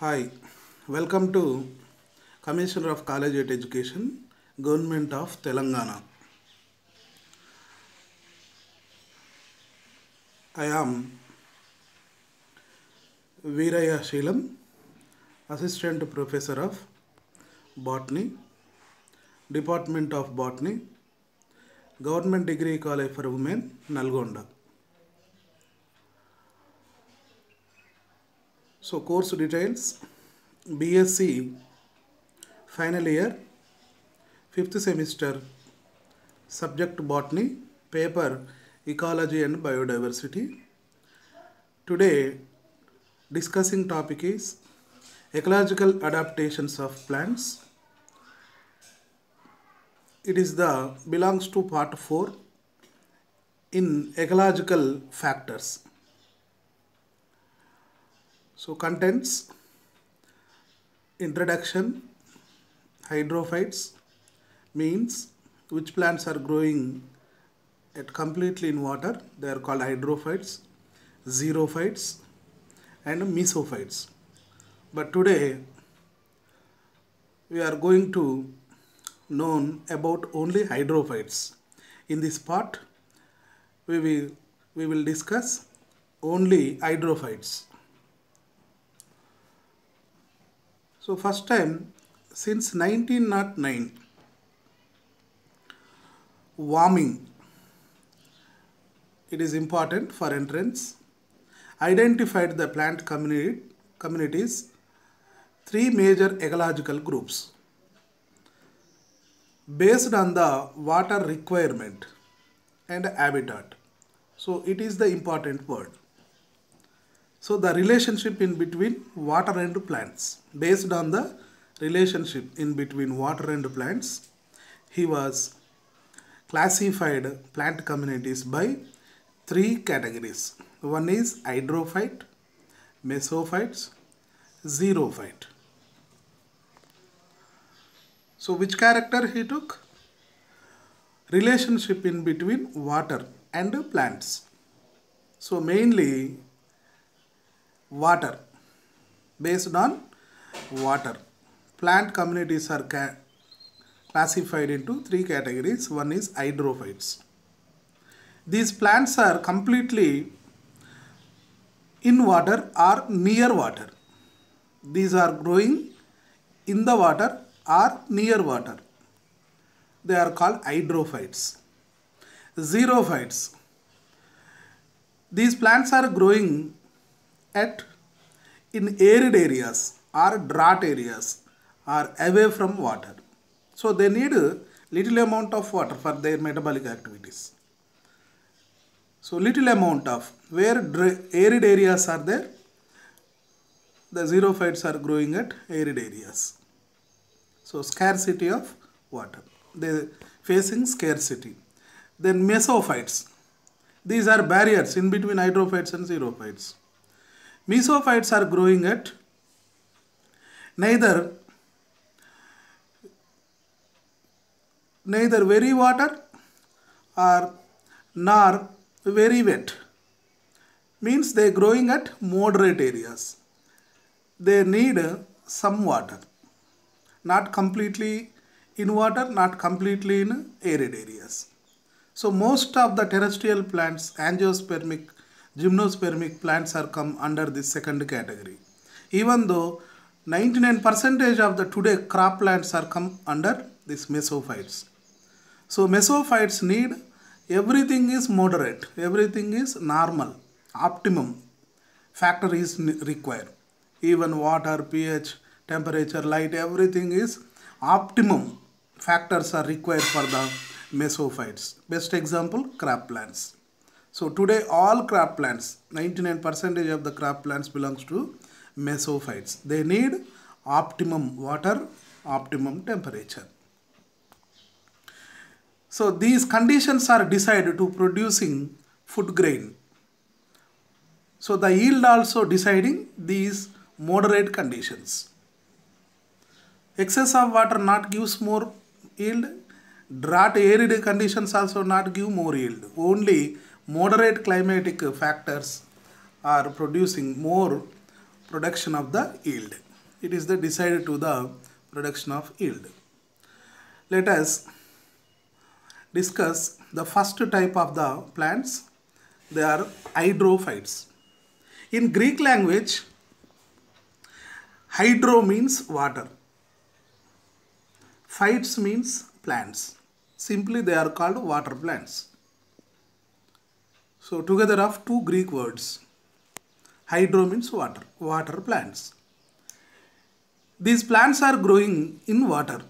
Hi, welcome to Commissioner of Collegiate Education, Government of Telangana. I am Veeraya Sheelam, Assistant Professor of Botany, Department of Botany, Government Degree College for Women, Nalgonda. So course details: BSc final year, 5th semester, subject Botany, paper Ecology and Biodiversity. Today discussing topic is ecological adaptations of plants. It is the belongs to part 4 in ecological factors. So contents: introduction, hydrophytes means which plants are growing at completely in water, they are called hydrophytes, xerophytes and mesophytes. But today we are going to know about only hydrophytes. In this part we will discuss only hydrophytes. So first time since 1909, warming, it is important for entrance, identified the plant communities, three major ecological groups based on the water requirement and habitat. So it is the important word. So the relationship in between water and plants, based on the relationship in between water and plants, he was classified plant communities by three categories. One is hydrophyte, mesophytes, xerophyte. So which character he took? Relationship in between water and plants. So mainly water, based on water. Plant communities are classified into three categories. One is hydrophytes. These plants are completely in water or near water. These are growing in the water or near water. They are called hydrophytes. Xerophytes. These plants are growing in arid areas or drought areas or away from water. So they need a little amount of water for their metabolic activities. So little amount of, where arid areas are there, the xerophytes are growing at arid areas. So scarcity of water, they facing scarcity. Then mesophytes, these are barriers in between hydrophytes and xerophytes. Mesophytes are growing at neither very water or nor very wet. Means they are growing at moderate areas. They need some water. Not completely in water, not completely in arid areas. So most of the terrestrial plants, angiospermic, gymnospermic plants are come under this second category. Even though 99% of the today crop plants are come under this mesophytes. So mesophytes need everything is moderate, everything is normal, optimum factor is required. Even water, pH, temperature, light, everything is optimum factors are required for the mesophytes. Best example, crop plants. So today all crop plants, 99% of the crop plants belongs to mesophytes. They need optimum water, optimum temperature. So these conditions are decided to producing food grain. So the yield also deciding these moderate conditions. Excess of water not gives more yield. Drought arid conditions also not give more yield. Only moderate climatic factors are producing more production of the yield. It is the decided to the production of yield. Let us discuss the first type of the plants. They are hydrophytes. In Greek language, hydro means water. Phytes means plants. Simply they are called water plants. So together of two Greek words. Hydro means water. Water plants. These plants are growing in water.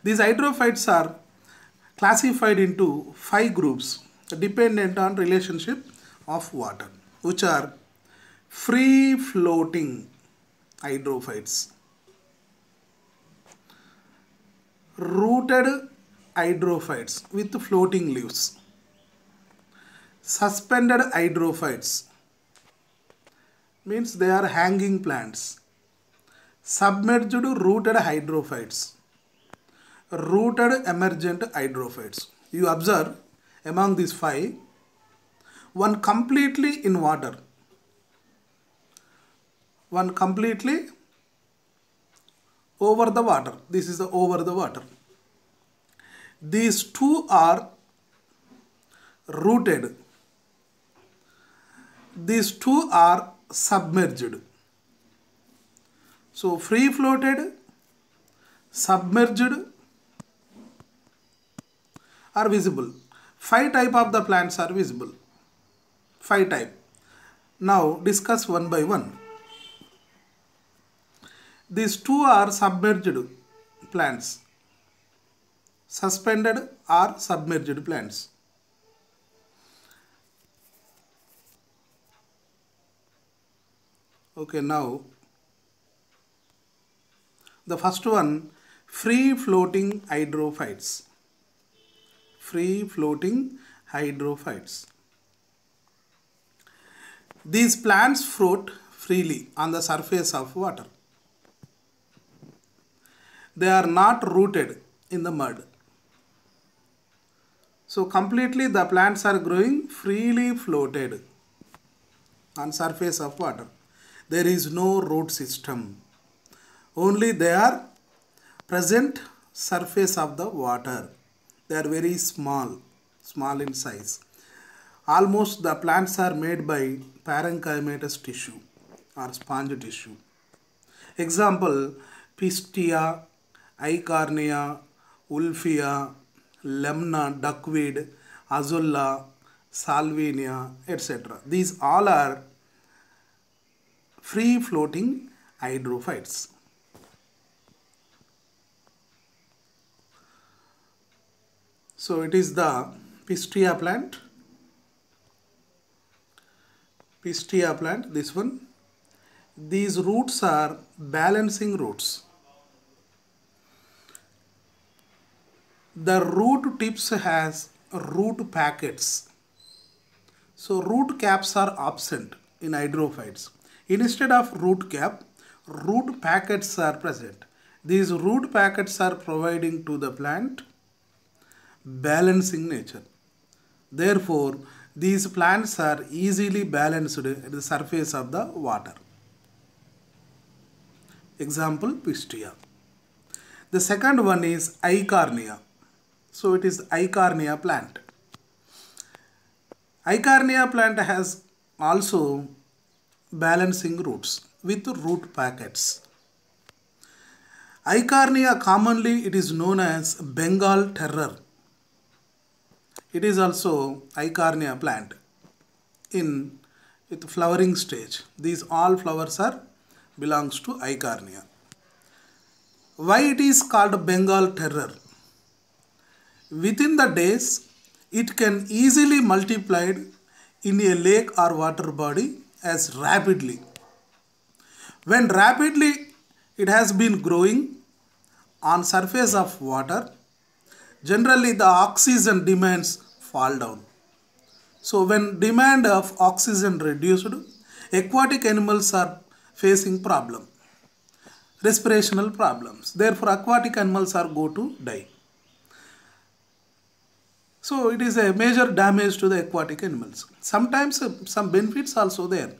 These hydrophytes are classified into 5 groups dependent on relationship of water, which are free floating hydrophytes, rooted hydrophytes with floating leaves, suspended hydrophytes means they are hanging plants, submerged rooted hydrophytes, rooted emergent hydrophytes. You observe among these 5, one completely in water, one completely over the water. This is the over the water. These 2 are rooted. These 2 are submerged. So free floated, submerged are visible. 5 type of the plants are visible. 5 type. Now discuss one by one. These 2 are submerged plants. Suspended or submerged plants. Okay, now the first one, free floating hydrophytes. Free floating hydrophytes. These plants float freely on the surface of water. They are not rooted in the mud. So completely the plants are growing freely floated on surface of water. There is no root system. Only they are present surface of the water. They are very small in size. Almost the plants are made by parenchymatous tissue or sponge tissue. Example, Pistia, Eichhornia, Wolffia, Lemna, duckweed, Azulla, Salvinia, etc. These all are free floating hydrophytes. So it is the Pistia plant. Pistia plant, this one. These roots are balancing roots. The root tips has root packets. So root caps are absent in hydrophytes. Instead of root cap, root packets are present. These root packets are providing to the plant balancing nature. Therefore, these plants are easily balanced at the surface of the water. Example, Pistia. The second one is Eichhornia. So it is Eichhornia plant. Eichhornia plant has also balancing roots with root packets. Eichhornia commonly it is known as Bengal terror. It is also Eichhornia plant in with flowering stage. These all flowers are belongs to Eichhornia. Why it is called Bengal terror? Within the days, it can easily multiplied in a lake or water body as rapidly. When rapidly it has been growing on surface of water, generally the oxygen demands fall down. So when demand of oxygen reduced, aquatic animals are facing problem, respirational problems. Therefore, aquatic animals are go to die. So it is a major damage to the aquatic animals. Sometimes some benefits also there.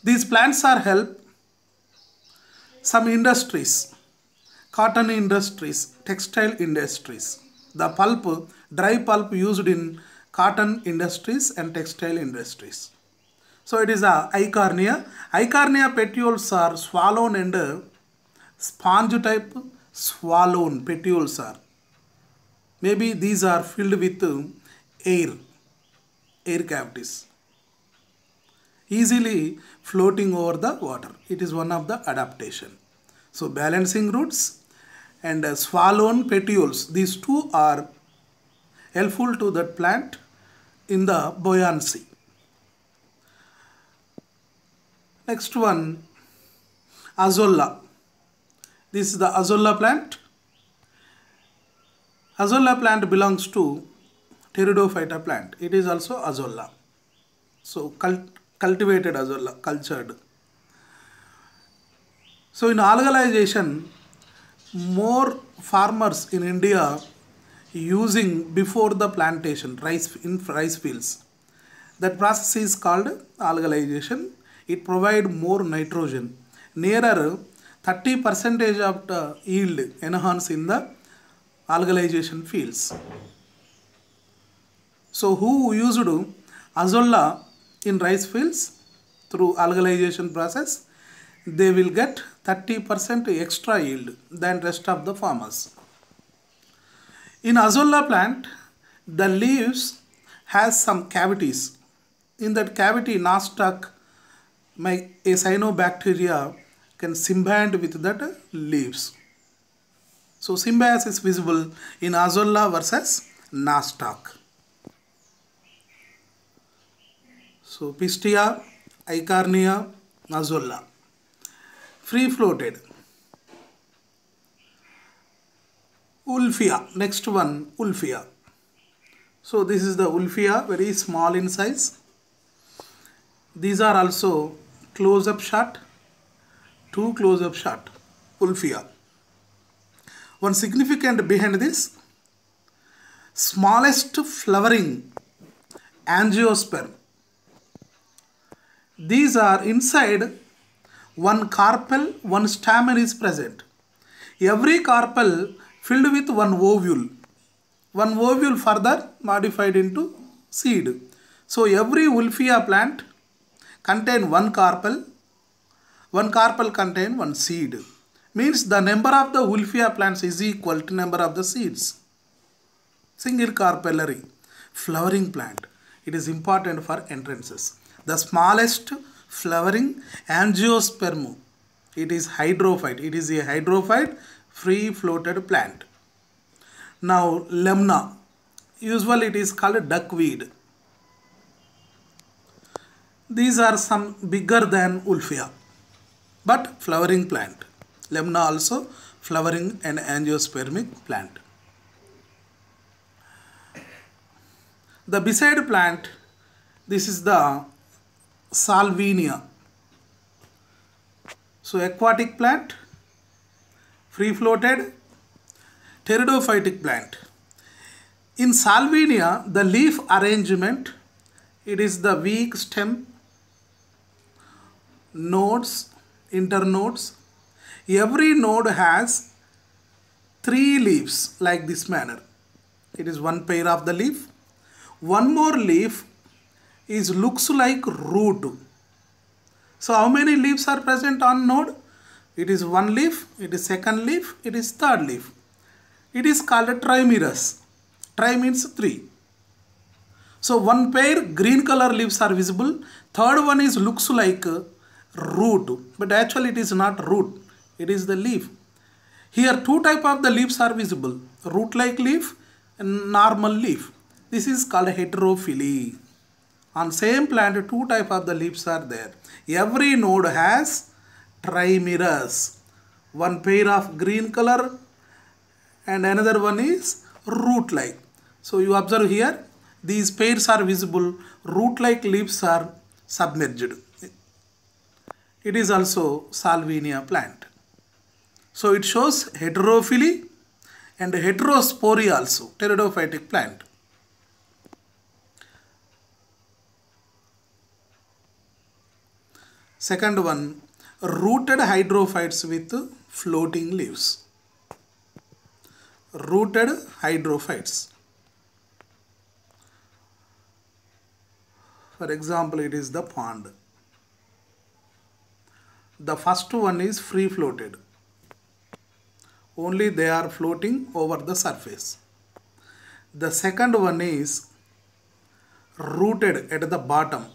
These plants are help some industries, cotton industries, textile industries. The pulp, dry pulp used in cotton industries and textile industries. So it is a Eichhornia. Eichhornia petioles are swollen and sponge type swollen petioles are. Maybe these are filled with air cavities, easily floating over the water. It is one of the adaptation. So balancing roots and swollen petioles, these two are helpful to that plant in the buoyancy. Next one, Azolla. This is the Azolla plant. Azolla plant belongs to Pteridophyta plant. It is also Azolla. So cultivated Azolla, cultured. So in algalization, more farmers in India using before the plantation in rice fields. That process is called algalization. It provides more nitrogen. Nearer 30% of the yield enhance in the algalization fields. So who used Azolla in rice fields through algalization process, they will get 30% extra yield than rest of the farmers. In Azolla plant, the leaves has some cavities. In that cavity, nostoc, a cyanobacteria can symbiote with that leaves. So symbiosis is visible in Azolla versus nostoc. So Pistia, Eichhornia, Azolla. Free floated. Wolffia. Next one, Wolffia. So this is the Wolffia, very small in size. These are also close-up shot, 2 close-up shot, Wolffia. One significant behind this, smallest flowering angiosperm. These are inside one carpel, one stamen is present. Every carpel filled with one ovule. One ovule further modified into seed. So every Wolffia plant contain one carpel contain one seed. Means the number of the Wolffia plants is equal to number of the seeds. Single carpellary flowering plant. It is important for entrances. The smallest flowering angiosperm. It is hydrophyte. It is a hydrophyte free floated plant. Now lemna. Usually it is called duckweed. These are some bigger than Wolffia, but flowering plant. Lemna also flowering and angiospermic plant. The beside plant, this is the Salvinia. So aquatic plant, free floated, pteridophytic plant. In Salvinia, the leaf arrangement, it is the weak stem, nodes, internodes. Every node has 3 leaves like this manner. It is one pair of the leaf. One more leaf looks like root. So how many leaves are present on node? It is one leaf, it is second leaf, it is third leaf. It is called a trimerous. Tri means 3. So one pair green color leaves are visible. Third one looks like root, but actually it is not root. It is the leaf. Here 2 type of the leaves are visible. Root like leaf and normal leaf. This is called heterophyly. On same plant 2 type of the leaves are there. Every node has trimerous. One pair of green color and another one is root like. So you observe here, these pairs are visible. Root like leaves are submerged. It is also Salvinia plant. So it shows heterophily and heterospory also, pteridophytic plant. Second one, rooted hydrophytes with floating leaves. Rooted hydrophytes. For example, it is the pond. The first one is free floated. Only they are floating over the surface. The second one is rooted at the bottom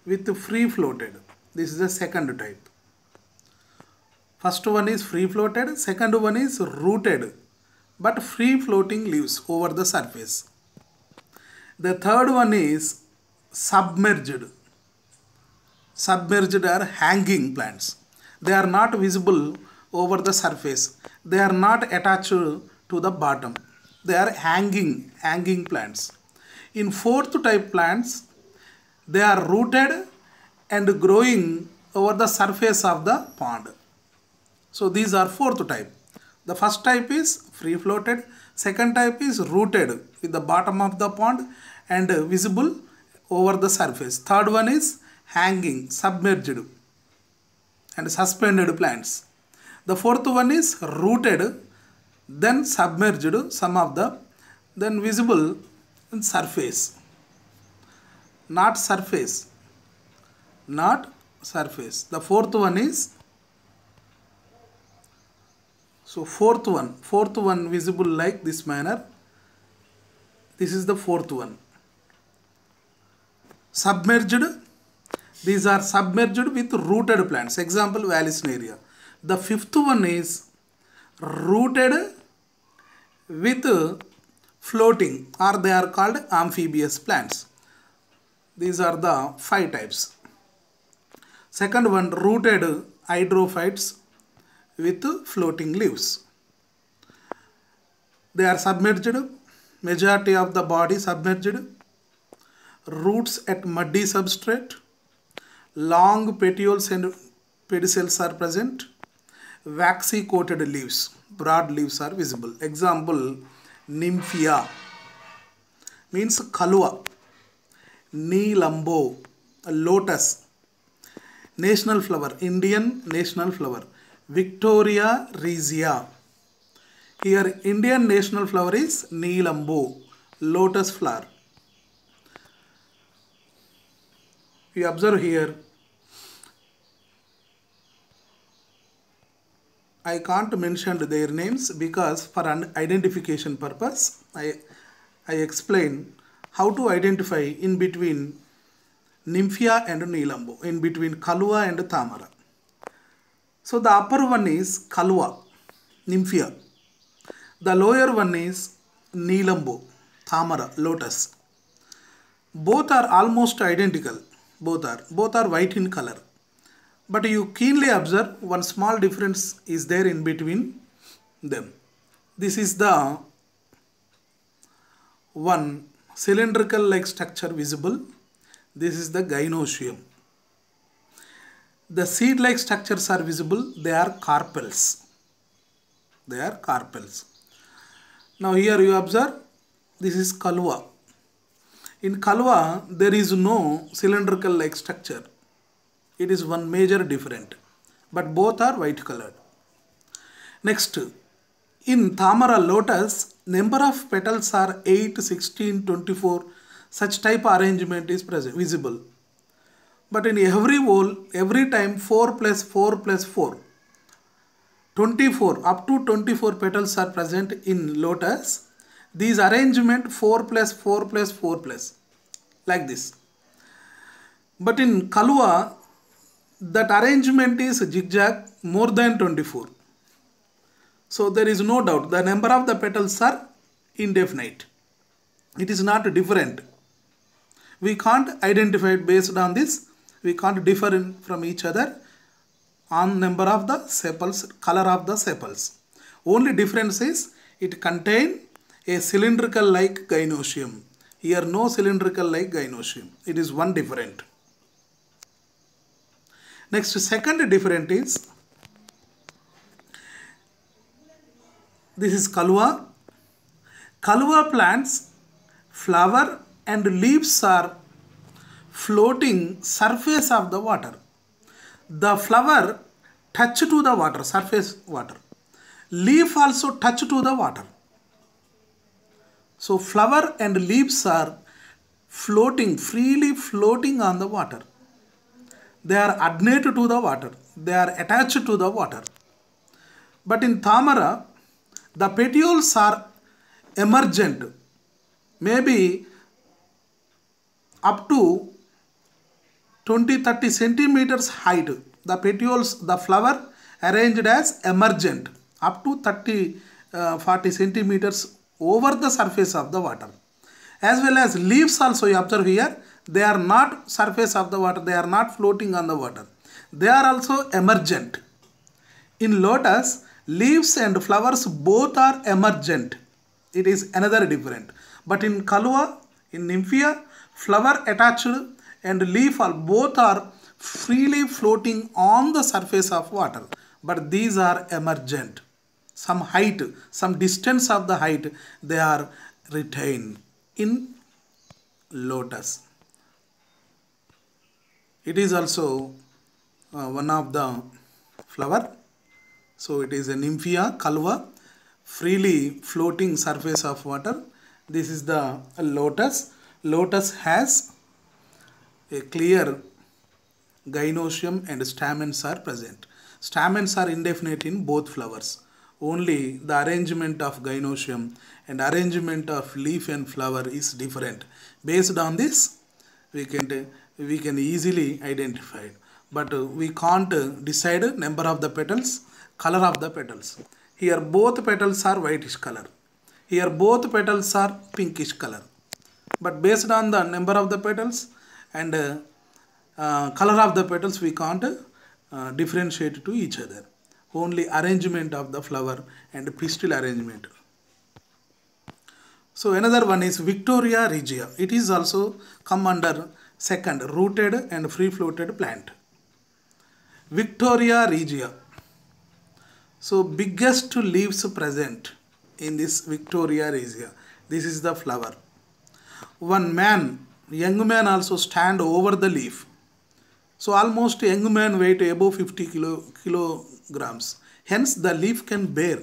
with free floated. This is the second type. First one is free floated, second one is rooted but free floating leaves over the surface. The third one is submerged. Submerged are hanging plants. They are not visible over the surface. They are not attached to the bottom. They are hanging plants. In fourth type plants, they are rooted and growing over the surface of the pond. So these are fourth type. The first type is free floated. Second type is rooted with the bottom of the pond and visible over the surface. Third one is hanging, submerged and suspended plants. The fourth one is rooted, then submerged, some of the, then visible in surface. Not surface. Not surface. The fourth one is, so fourth one visible like this manner. This is the fourth one. Submerged. These are submerged with rooted plants. Example, Vallisneria. The fifth one is rooted with floating, or they are called amphibious plants. These are the 5 types. Second one, rooted hydrophytes with floating leaves. They are submerged, majority of the body submerged, roots at muddy substrate, long petioles and pedicels are present, waxy coated leaves, broad leaves are visible. Example, Nymphia means Kalua, Neelambo, lotus, national flower, Indian national flower, Victoria regia. Here Indian national flower is Neelambo, lotus flower. We observe here, I can't mention their names because for an identification purpose, I explain how to identify in between Nymphia and Neelambo, in between Kalua and Tamara. So the upper one is Kalua, Nymphia. The lower one is Neelambo, Tamara, lotus. Both are almost identical. Both are white in color. But you keenly observe one small difference is there in between them. This is the one cylindrical like structure visible. This is the gynoecium. The seed like structures are visible. They are carpels. They are carpels. Now here you observe, this is Kalua. In Kalua, there is no cylindrical like structure. It is one major different, but both are white colored. Next, in Tamara lotus, number of petals are 8, 16, 24. Such type arrangement is present, visible. But in every whole, every time 4 plus 4 plus 4. 24, up to 24 petals are present in lotus. These arrangement 4 plus 4 plus 4 plus, like this. But in Kalua, that arrangement is zigzag more than 24. So there is no doubt the number of the petals are indefinite. It is not different. We can't identify it based on this. We can't differ from each other on number of the sepals, color of the sepals. Only difference is it contain a cylindrical like gynoecium. Here no cylindrical like gynoecium. It is one different. Next, second different is, this is Kalua. Kalua plants, flower and leaves are floating surface of the water. The flower touch to the water, surface water. Leaf also touch to the water. So flower and leaves are floating, freely floating on the water. They are adnate to the water. They are attached to the water. But in Tamara, the petioles are emergent. Maybe up to 20-30 centimeters height. The petioles, the flower arranged as emergent up to 30-40 centimeters over the surface of the water. As well as leaves also, you observe here, they are not surface of the water, they are not floating on the water. They are also emergent. In lotus, leaves and flowers both are emergent. It is another different. But in Kalwa, in Nymphea, flower attached and leaf are both are freely floating on the surface of water. But these are emergent. Some height, some distance of the height, they are retained in lotus. It is also one of the flower. So it is a Nymphea, Kalwa, freely floating surface of water. This is the lotus. Lotus has a clear gynoecium and stamens are present. Stamens are indefinite in both flowers. Only the arrangement of gynoecium and arrangement of leaf and flower is different. Based on this, we can easily identify. But we can't decide number of the petals, color of the petals. Here both petals are whitish color. Here both petals are pinkish color. But based on the number of the petals and color of the petals, we can't differentiate to each other. Only arrangement of the flower and pistil arrangement. So another one is Victoria regia. It is also come under second, rooted and free floated plant. Victoria regia. So biggest leaves present in this Victoria regia. This is the flower. One man, young man also stand over the leaf. So almost young man weight above 50 kilograms. Hence the leaf can bear.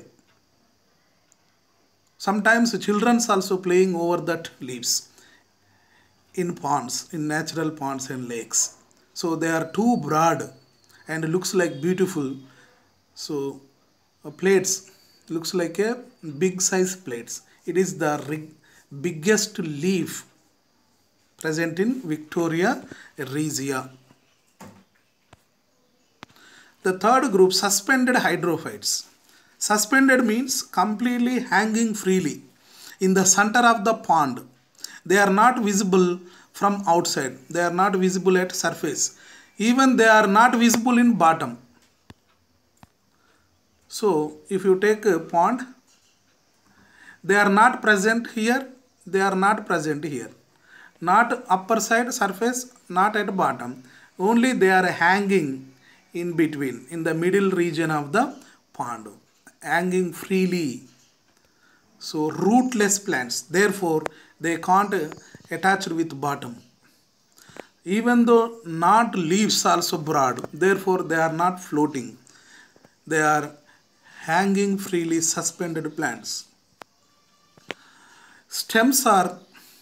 Sometimes children also playing over that leaves in ponds, in natural ponds and lakes. So they are too broad and looks like beautiful. So plates looks like a big size plates. It is the biggest leaf present in Victoria regia. The third group, suspended hydrophytes. Suspended means completely hanging freely in the center of the pond. They are not visible from outside. They are not visible at surface. Even they are not visible in bottom. So if you take a pond, they are not present here. They are not present here. Not upper side surface, not at bottom. Only they are hanging in between, in the middle region of the pond, hanging freely. So rootless plants, therefore they can't attach with bottom. Even though not leaves also broad, therefore they are not floating. They are hanging freely, suspended plants. Stems are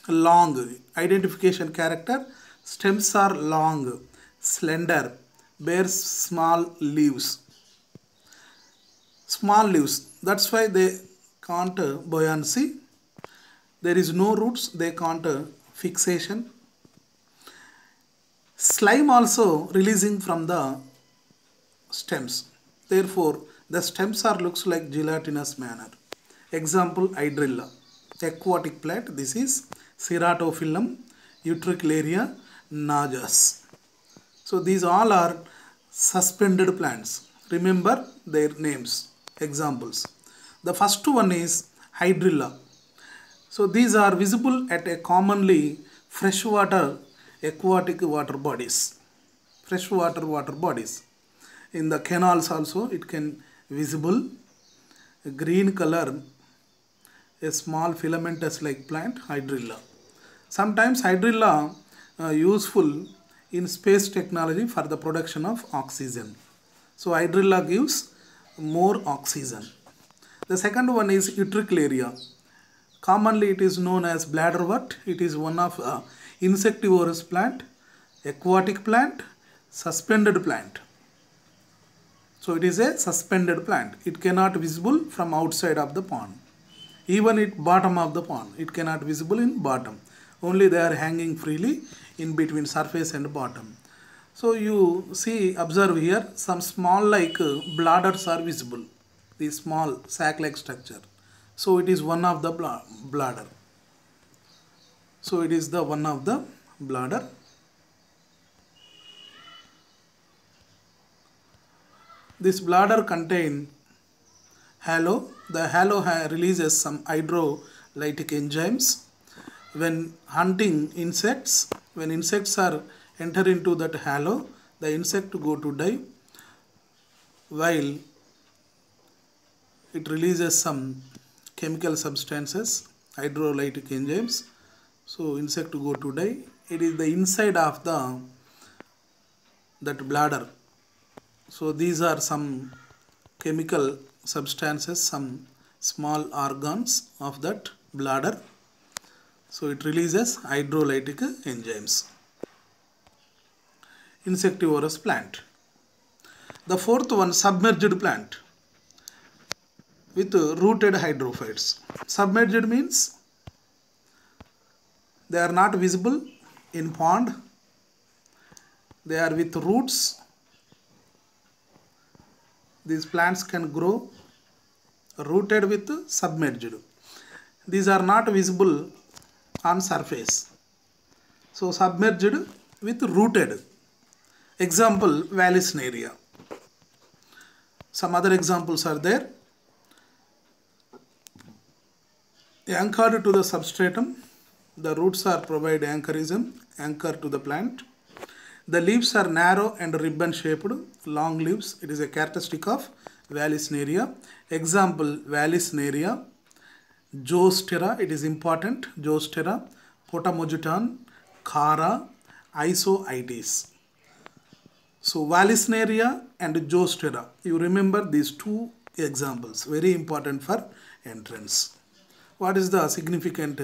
long, identification character. Stems are long, slender, bears small leaves. Small leaves, that's why they can't buoyancy. There is no roots, they can't fixation. Slime also releasing from the stems. Therefore, the stems are looks like gelatinous manner. Example, hydrilla, aquatic plant. This is Ceratophyllum, Utricularia, Najas. So these all are suspended plants. Remember their names, examples. The first one is hydrilla. So these are visible at a commonly freshwater aquatic water bodies. Freshwater water bodies. In the canals also it can visible. A green color, a small filamentous like plant, hydrilla. Sometimes hydrilla useful in space technology for the production of oxygen. So hydrilla gives more oxygen. The second one is Utricularia. Commonly it is known as bladderwort. It is one of insectivorous plant, aquatic plant, suspended plant. So it is a suspended plant. It cannot visible from outside of the pond. Even at bottom of the pond, it cannot visible in bottom. Only they are hanging freely in between surface and bottom. So you see, observe here, some small like bladders are visible. The small sac-like structure. So it is one of the bladder. So it is the one of the bladder. This bladder contain halo. The halo releases some hydrolytic enzymes. When hunting insects, when insects are enter into that halo, the insect go to die, while it releases some chemical substances, hydrolytic enzymes. So insect go to die. It is the inside of that bladder. So these are some chemical substances, some small organs of that bladder. So it releases hydrolytic enzymes. Insectivorous plant. The fourth one, submerged plant with rooted hydrophytes. Submerged means they are not visible in pond. They are with roots. These plants can grow rooted with submerged. These are not visible on surface. So submerged with rooted. Example, Vallisneria. Some other examples are there. Anchored to the substratum. The roots are provide anchorism, anchor to the plant. The leaves are narrow and ribbon shaped, long leaves. It is a characteristic of Vallisneria. Example, Vallisneria. Zoostera, it is important. Zoostera, Potamogeton, Chara, Isoides. So Vallisneria and Zoostera. You remember these two examples. Very important for entrance. What is the significant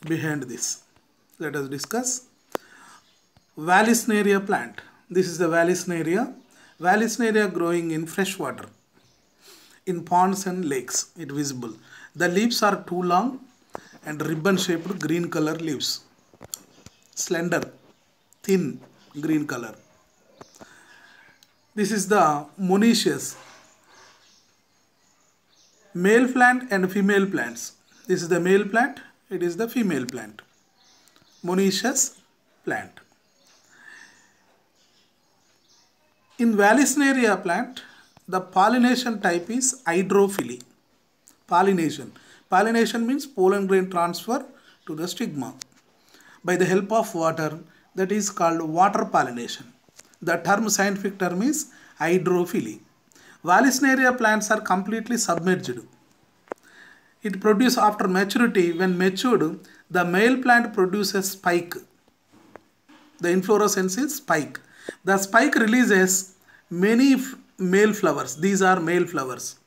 behind this? Let us discuss. Vallisneria plant. This is the Vallisneria. Vallisneria growing in fresh water, in ponds and lakes. It visible. The leaves are too long and ribbon shaped green color leaves. Slender, thin green color. This is the monoecious. Male plant and female plants. This is the male plant. It is the female plant. Monoecious plant. In Vallisneria plant, the pollination type is hydrophily. Pollination. Pollination means pollen grain transfer to the stigma by the help of water. That is called water pollination. The scientific term is hydrophily. Vallisneria plants are completely submerged. It produces after maturity. When matured, the male plant produces spike. The inflorescence is spike. The spike releases many male flowers. These are male flowers.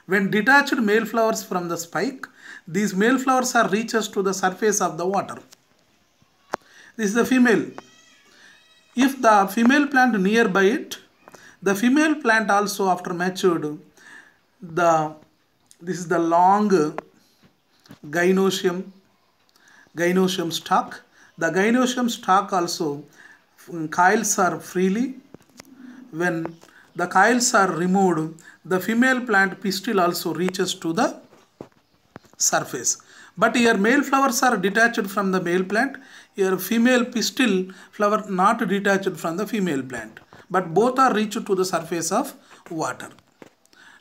When detached male flowers from the spike, these male flowers are reaches to the surface of the water. This is the female. If the female plant nearby it, the female plant also after matured, this is the long gynoecium stalk. The gynoecium stalk also coils are freely. When the coils are removed, the female plant pistil also reaches to the surface. But here male flowers are detached from the male plant. Here female pistil flower not detached from the female plant. But both are reached to the surface of water.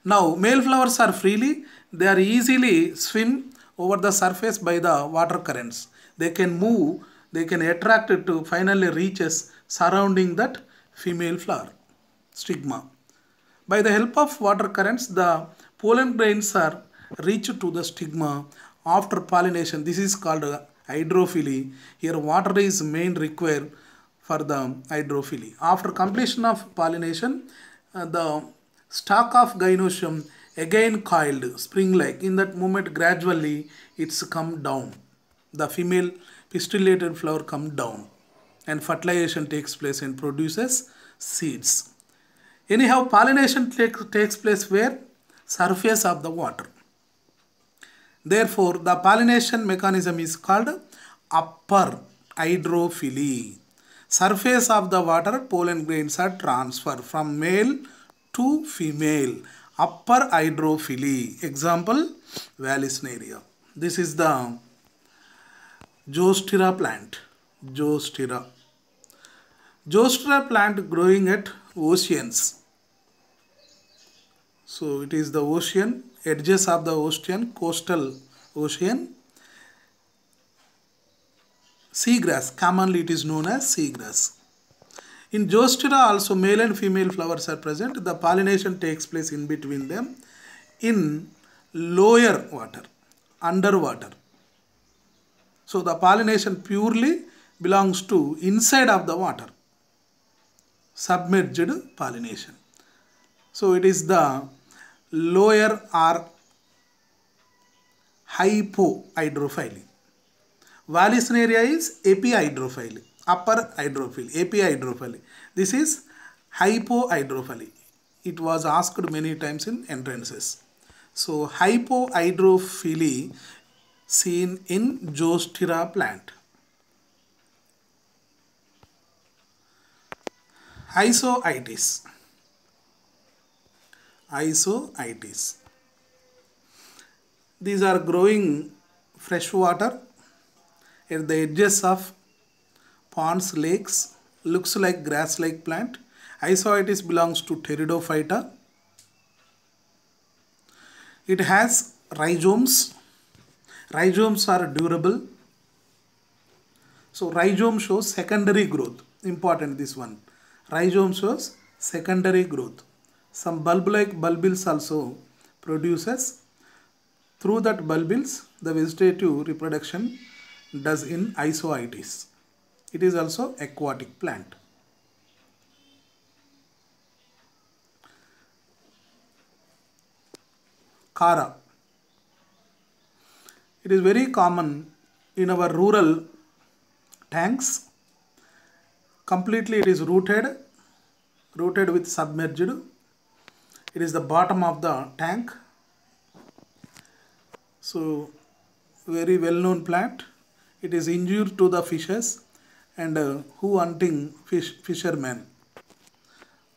Now male flowers are freely. They are easily swim over the surface by the water currents. They can move. They can attract it to finally reaches surrounding that female flower stigma. By the help of water currents, the pollen grains are reached to the stigma after pollination. This is called hydrophily. Here water is main required for the hydrophily. After completion of pollination, the stalk of gynoecium again coiled spring-like. In that moment gradually it's come down. The female pistillated flower come down and fertilization takes place and produces seeds. Anyhow, pollination takes place where? Surface of the water. Therefore, the pollination mechanism is called upper hydrophily. Surface of the water, pollen grains are transferred from male to female. Upper hydrophily. Example, Vallisneria. This is the Zostera plant. Zostera. Zostera plant growing at oceans. So it is the ocean, edges of the ocean, coastal ocean. Seagrass, commonly it is known as seagrass. In Zostera also male and female flowers are present. The pollination takes place in between them in lower water, underwater. So the pollination purely belongs to inside of the water, submerged pollination. So it is the lower or hypohydrophily. Vallisneria is epihydrophily, upper hydrophily, epihydrophily. This is hypohydrophily. It was asked many times in entrances. So hypohydrophily seen in Zostera plant. Isoitis. Isoitis. These are growing fresh water at the edges of ponds, lakes. Looks like grass-like plant. Isoitis belongs to Pteridophyta. It has rhizomes. Rhizomes are durable. So rhizome shows secondary growth. Important this one. Rhizome shows secondary growth. Some bulb-like bulbils also produces. Through that bulbils, the vegetative reproduction does in isoitis. It is also aquatic plant. Khara. It is very common in our rural tanks. Completely it is rooted with submerged. It is the bottom of the tank. So very well known plant. It is injurious to the fishes and who hunting fishermen.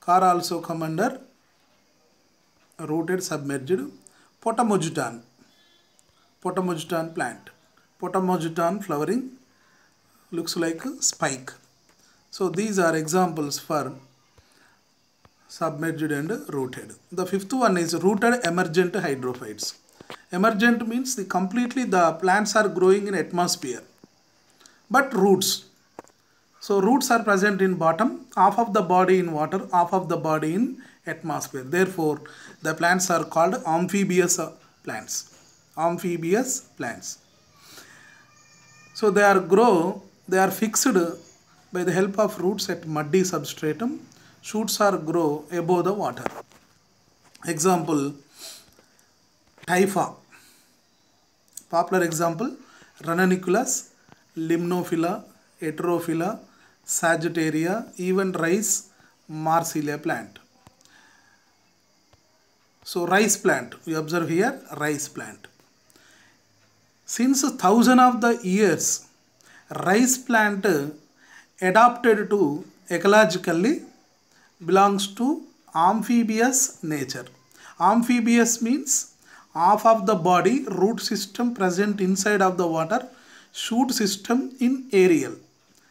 Khara also come under rooted submerged. Potamogeton. Potamogeton plant. Potamogeton flowering looks like a spike. So these are examples for submerged and rooted. The fifth one is rooted emergent hydrophytes. Emergent means completely the plants are growing in atmosphere, but roots. So roots are present in bottom, half of the body in water, half of the body in atmosphere. Therefore, the plants are called amphibious plants. Amphibious plants. So they are fixed by the help of roots at muddy substratum. Shoots are grow above the water. Example, Typha. Popular example, Ranunculus, Limnophila, Heterophila, Sagittaria, even rice, Marsilea plant. So rice plant, we observe here rice plant. Since thousands of the years, rice plant adapted to ecologically belongs to amphibious nature. Amphibious means half of the body, root system present inside of the water, shoot system in aerial.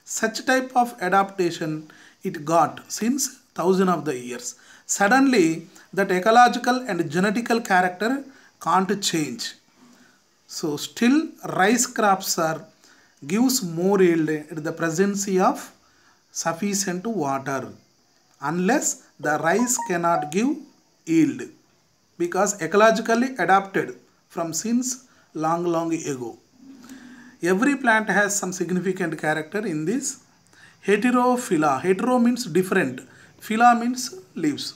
Such type of adaptation it got since thousands of the years. Suddenly that ecological and genetical character can't change. So still rice crops gives more yield at the presence of sufficient water, unless the rice cannot give yield, because ecologically adapted from since long ago. Every plant has some significant character in this. Heterophylla. Hetero means different. Phylla means leaves.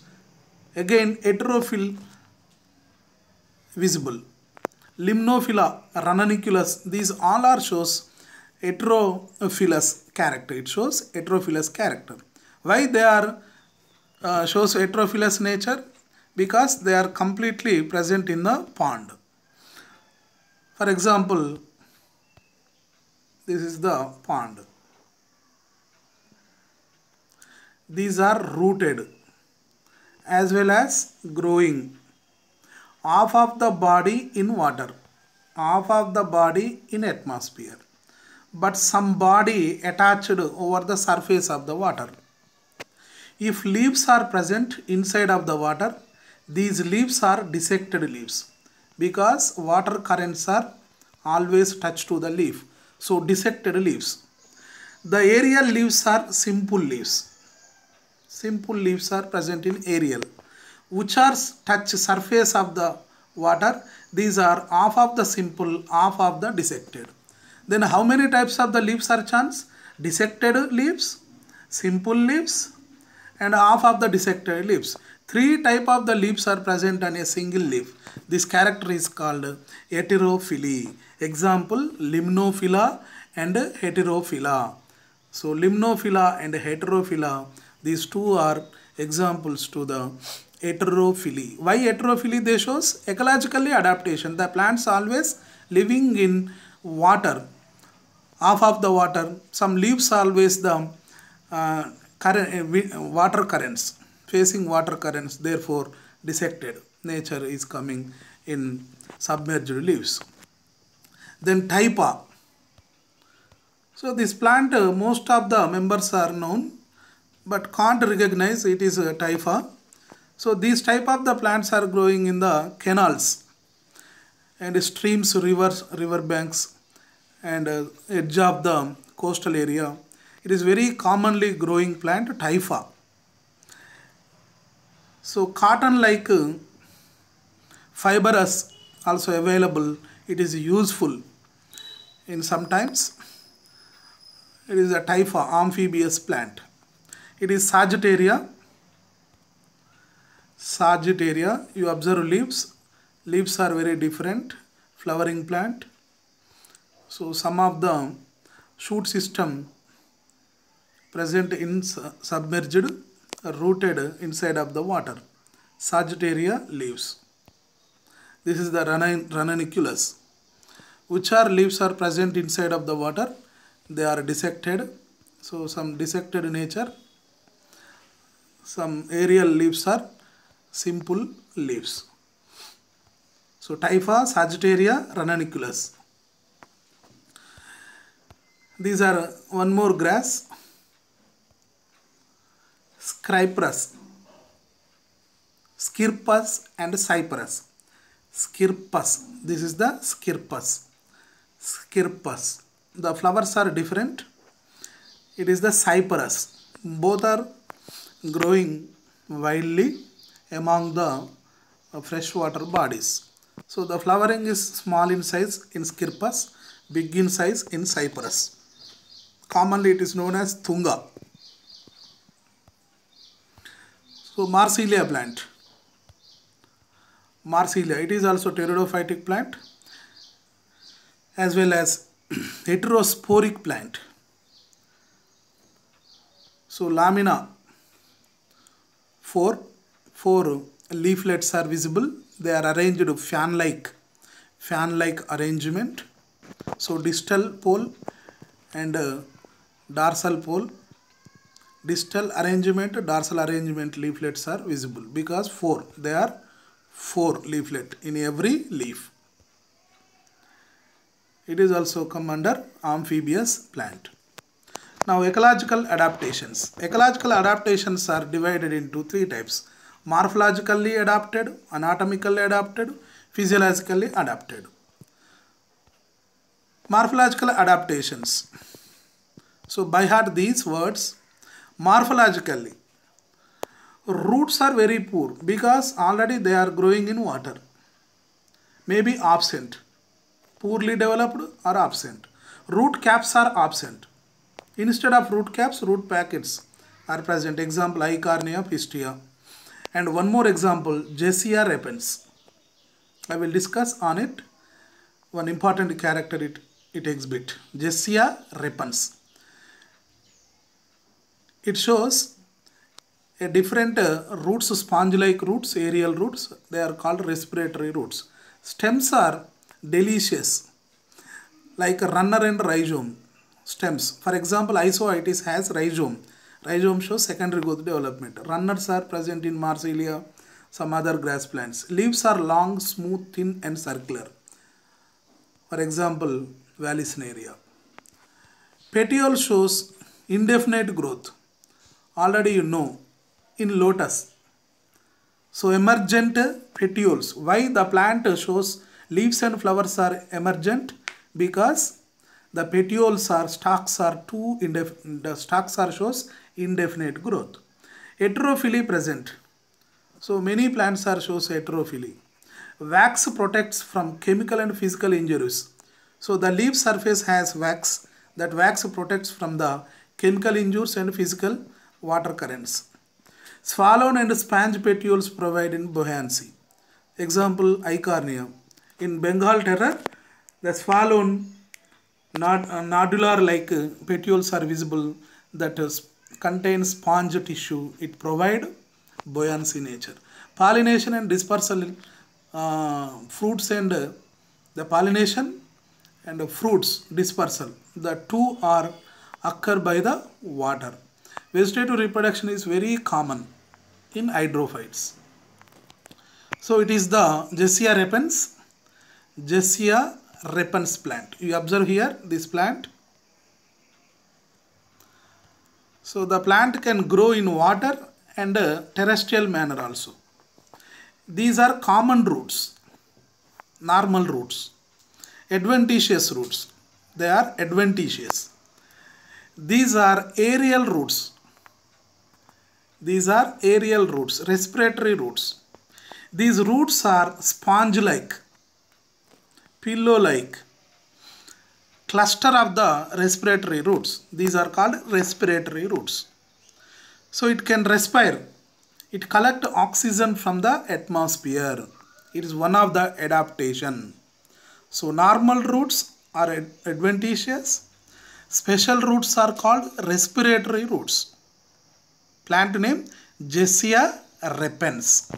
Again, heterophyll visible. Limnophylla, ranunculus. These all are shows heterophilous character. It shows heterophilous character. Why they are shows heterophilous nature? Because they are completely present in the pond. For example, this is the pond. These are rooted as well as growing. Half of the body in water, half of the body in atmosphere, but some body attached over the surface of the water. If leaves are present inside of the water, these leaves are dissected leaves because water currents are always touched to the leaf. So dissected leaves. The aerial leaves are simple leaves. Simple leaves are present in aerial, which are touch surface of the water. These are half of the simple, half of the dissected. Then how many types of the leaves are chance? Dissected leaves, simple leaves, and half of the dissected leaves. Three type of the leaves are present on a single leaf. This character is called heterophyly. Example, limnophylla and heterophylla. So limnophylla and heterophylla, these two are examples to the heterophyly. Why heterophyly? They shows ecologically adaptation. The plants always living in water, half of the water. Some leaves always the water currents, facing water currents, therefore dissected nature is coming in submerged leaves. Then typa. So this plant, most of the members are known but can't recognize it is a typha. So these type of the plants are growing in the canals and streams, rivers, river banks and edge of the coastal area. It is very commonly growing plant, typha. So cotton like fibrous also available. It is useful in sometimes. It is a typha, amphibious plant. It is Sagittaria. Sagittaria, you observe leaves. Leaves are very different. Flowering plant. So some of the shoot system present in submerged, rooted inside of the water. Sagittaria leaves. This is the ranunculus. Which are leaves are present inside of the water? They are dissected. So some dissected nature. Some aerial leaves are simple leaves. So typha, Sagittaria, ranunculus. These are one more grass. Scirpus, Scirpus and Cyprus. Scirpus, this is the Scirpus. Scirpus. The flowers are different. It is the Cyprus. Both are growing wildly among the freshwater bodies. So the flowering is small in size in Scirpus, big in size in Cyprus. Commonly it is known as Thunga. So Marsilia plant. Marsilia, it is also pteridophytic plant as well as heterosporic plant. So lamina, four leaflets are visible. They are arranged fan-like arrangement. So distal pole and dorsal pole. Distal arrangement, dorsal arrangement leaflets are visible because there are 4 leaflet in every leaf. It is also come under amphibious plant. Now ecological adaptations. Ecological adaptations are divided into 3 types. Morphologically adapted, anatomically adapted, physiologically adapted. Morphological adaptations. So by heart these words. Morphologically, roots are very poor because already they are growing in water. Maybe absent, poorly developed or absent. Root caps are absent. Instead of root caps, root packets are present. Example, Eichhornia pistia. And one more example, Jessia repens. I will discuss on it. One important character it exhibits. Jessia repens. It shows a different roots, sponge-like roots, aerial roots. They are called respiratory roots. Stems are deleterious, like runner and rhizome stems. For example, Isoitis has rhizome. Rhizome shows secondary growth development. Runners are present in Marsilia, some other grass plants. Leaves are long, smooth, thin and circular. For example, Vallisneria. Petiole shows indefinite growth. Already you know in lotus. So emergent petioles. Why the plant shows leaves and flowers are emergent? Because the petioles or stalks are the stalks are shows indefinite growth. Heterophily present. So many plants are shows heterophily. Wax protects from chemical and physical injuries. So the leaf surface has wax. That wax protects from the chemical injuries and physical water currents. Swallowed and sponge petioles provide in buoyancy. Example, Eichhornia. In Bengal terror, the swallowed nodular-like petioles are visible that contain sponge tissue. It provides buoyancy nature. Pollination and dispersal fruits and the pollination and fruits dispersal. The two are occur by the water. Vegetative reproduction is very common in hydrophytes. So it is the Jessia repens. Jessia repens plant. You observe here this plant. So the plant can grow in water and terrestrial manner also. These are common roots, normal roots, adventitious roots. They are adventitious. These are aerial roots. These are aerial roots, respiratory roots. These roots are sponge-like, pillow-like, cluster of the respiratory roots. These are called respiratory roots. So it can respire. It collects oxygen from the atmosphere. It is one of the adaptation. So normal roots are adventitious. Special roots are called respiratory roots. Plant name Jessia repens.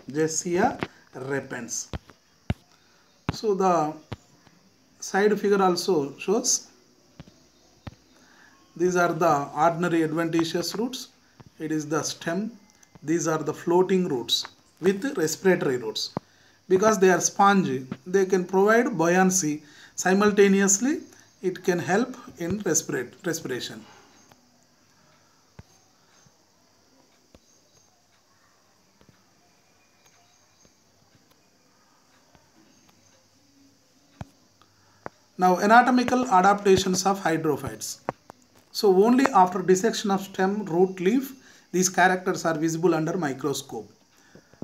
Jessia repens. So the side figure also shows these are the ordinary adventitious roots. It is the stem. These are the floating roots with respiratory roots. Because they are spongy, they can provide buoyancy. Simultaneously, it can help in respiration. Now, anatomical adaptations of hydrophytes. So, only after dissection of stem, root, leaf, these characters are visible under microscope.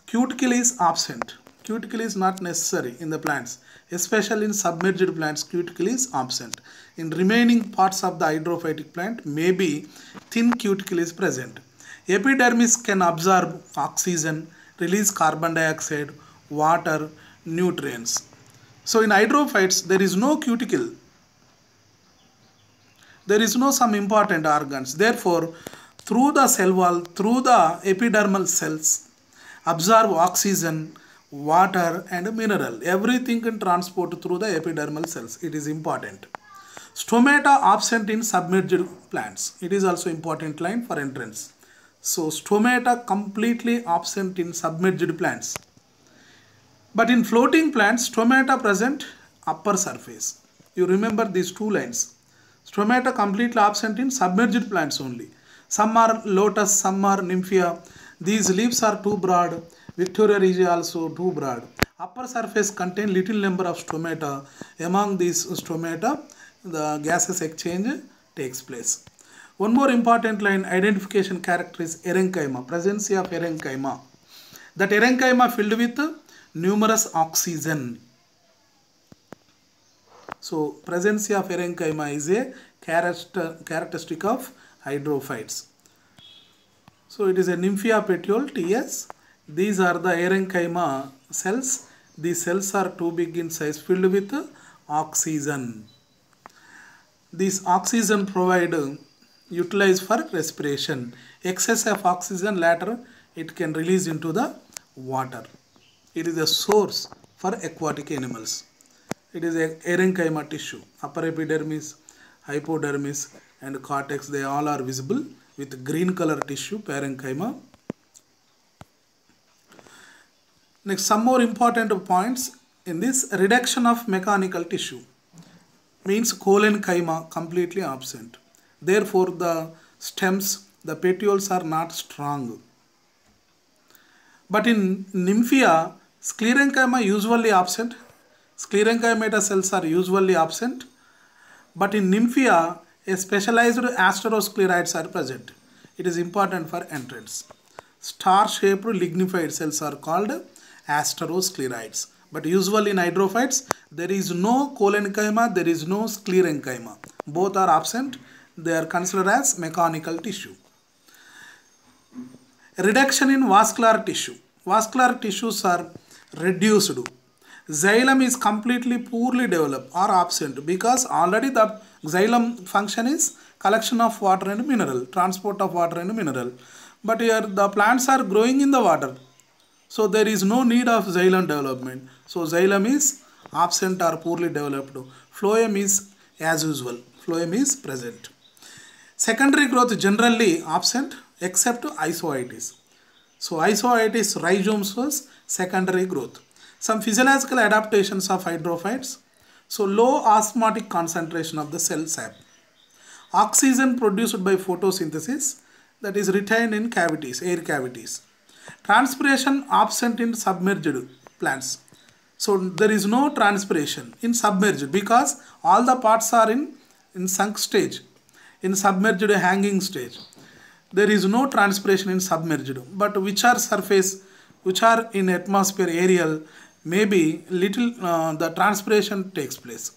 Cuticle is absent. Cuticle is not necessary in the plants. Especially in submerged plants, cuticle is absent. In remaining parts of the hydrophytic plant, maybe thin cuticle is present. Epidermis can absorb oxygen, release carbon dioxide, water, nutrients. So in hydrophytes, there is no cuticle. There is no some important organs. Therefore, through the cell wall, through the epidermal cells, absorb oxygen, water and mineral. Everything can transport through the epidermal cells. It is important. Stomata absent in submerged plants. It is also important line for entrance. So stomata completely absent in submerged plants. But in floating plants, stomata present upper surface. You remember these two lines. Stomata completely absent in submerged plants only. Some are lotus, some are nymphea. These leaves are too broad. Victoria regia also too broad. Upper surface contain little number of stomata. Among these stomata, the gaseous exchange takes place. One more important line, identification character is erenchyma, presence of erenchyma. That erenchyma filled with numerous oxygen. So presence of erenchyma is a characteristic of hydrophytes. So it is a nymphia petiole TS. These are the erenchyma cells. These cells are too big in size, filled with oxygen. These oxygen provide utilized for respiration. Excess of oxygen later it can release into the water. It is a source for aquatic animals. It is a erenchyma tissue. Upper epidermis, hypodermis and cortex, they all are visible with green color tissue, parenchyma. Next, some more important points in this: reduction of mechanical tissue means collenchyma completely absent. Therefore, the stems, the petioles are not strong. But in nymphia, sclerenchyma usually absent. Sclerenchyma cells are usually absent. But in nymphia, a specialized asteroscleroids are present. It is important for entrance. Star-shaped lignified cells are called asteroscleroids. But usually in hydrophytes, there is no collenchyma, there is no sclerenchyma. Both are absent. They are considered as mechanical tissue. Reduction in vascular tissue. Vascular tissues are reduced. Xylem is completely poorly developed or absent because already the xylem function is collection of water and mineral, transport of water and mineral. But here the plants are growing in the water. So there is no need of xylem development. So xylem is absent or poorly developed. Phloem is as usual. Phloem is present. Secondary growth generally absent except isoitis. So isoitis rhizomes was secondary growth. Some physiological adaptations of hydrophytes. So low osmotic concentration of the cell sap. Oxygen produced by photosynthesis, that is retained in cavities, air cavities. Transpiration absent in submerged plants. So there is no transpiration in submerged because all the parts are in sunk stage, in submerged hanging stage. There is no transpiration in submerged, but which are surface, which are in atmosphere aerial, maybe little the transpiration takes place.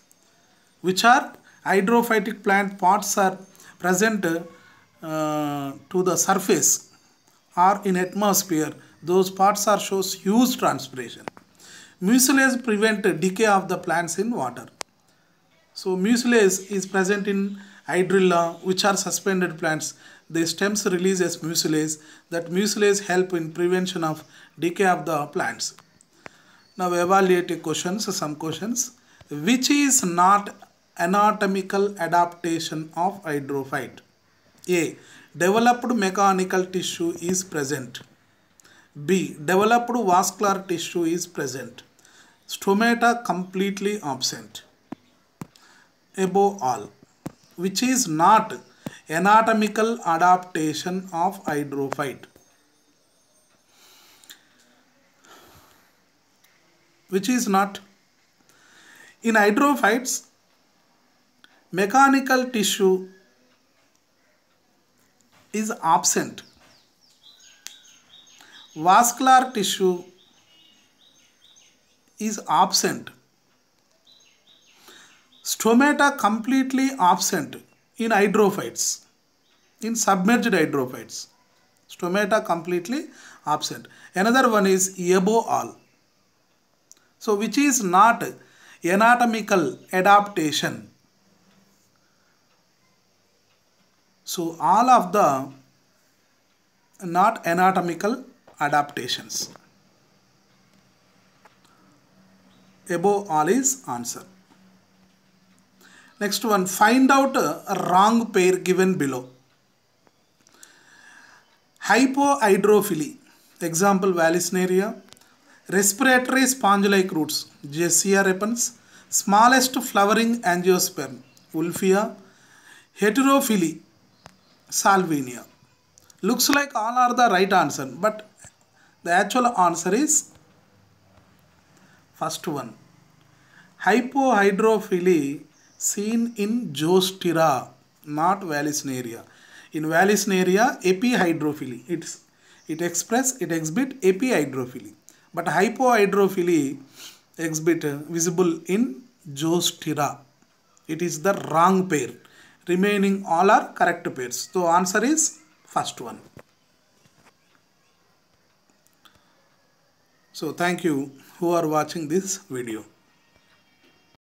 Which are hydrophytic plant parts are present to the surface or in atmosphere, those parts are shows huge transpiration. Mucilage prevent decay of the plants in water. So mucilage is present in hydrilla, which are suspended plants. The stems release as mucilage. That mucilage help in prevention of decay of the plants. Now evaluate questions, some questions. Which is not anatomical adaptation of hydrophyte? A. Developed mechanical tissue is present. B. Developed vascular tissue is present. Stomata completely absent. Above all, which is not anatomical adaptation of hydrophyte? Which is not? In hydrophytes, mechanical tissue is absent. Vascular tissue is absent. Stomata completely absent in hydrophytes, in submerged hydrophytes. Stomata completely absent. Another one is above all. So which is not anatomical adaptation? So all of the not anatomical adaptations. Above all is answer. Next one, find out a wrong pair given below. Hypohydrophily, example Vallisneria. Respiratory sponge-like roots, Jessia repens. Smallest flowering angiosperm, Wolffia. Heterophily, Salvinia. Looks like all are the right answer, but the actual answer is first one. Hypohydrophily seen in Zostera, not Vallisneria. In Vallisneria, epihydrophily. It exhibit epihydrophily. But hypohydrophily exhibit visible in Zostera. It is the wrong pair. Remaining all are correct pairs. So answer is first one. So thank you who are watching this video.